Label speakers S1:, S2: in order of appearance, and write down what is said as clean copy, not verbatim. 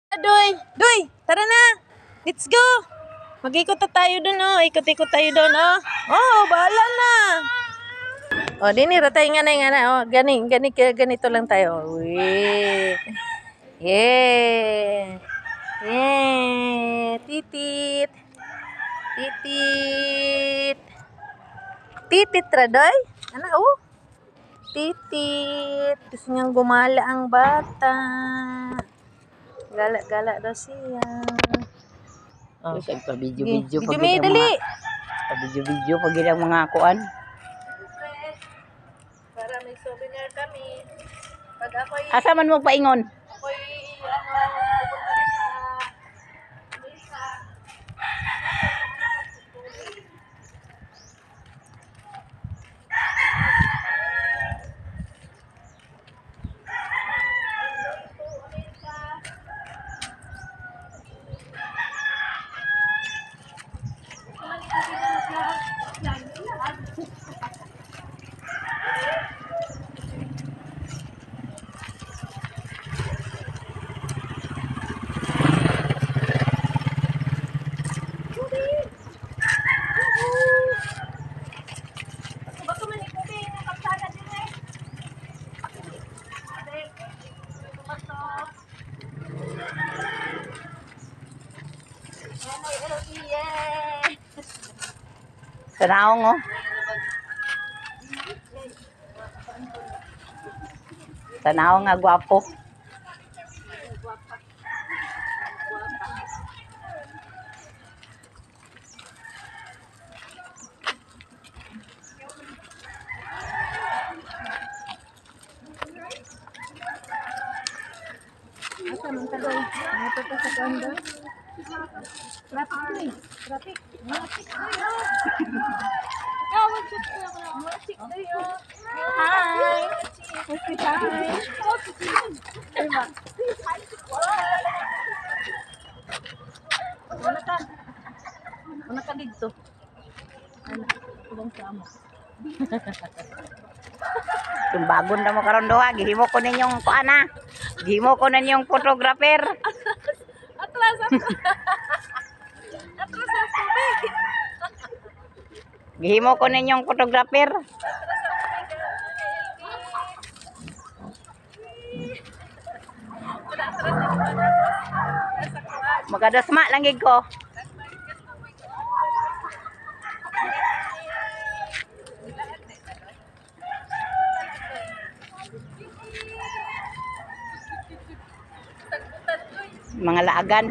S1: Doy, Doy, tara na. Let's go. Mag-ikot na tayo dun, oh. Ikot-ikot tayo dun, oh. Oh, bahala na. Oh, dinira tayo nga na, oh. Ganito lang tayo. Wait. Yeah. Yeah. Titit. Titit. Titit, Radoy. Ano, oh. Titit. Gusto niyang gumala ang bata. Gala-gala daw siya.
S2: Oh. Kasi pa-video-video
S1: Video may dali.
S2: Pa-video-video pag ilang mga kuan.
S1: Para may souvenir kami. Pag ako'y
S2: Asa man mo paingon?
S1: pupunta sa
S2: Tanaong oh. Tanaong nga gwapo.
S1: asa man tadoy. Ito pa sa kanda. Traffic. Traffic. Hi. Una ka dito. Ano? Ibang samo.
S2: Yung bagon na mo karon doha, gihimo ko ninyong kuana. Gihimo ko ninyong photographer.
S1: Atras. Atras sa tubig.
S2: Gihimo ko ninyong photographer. Magadasma lang gid ko. Mga laagan.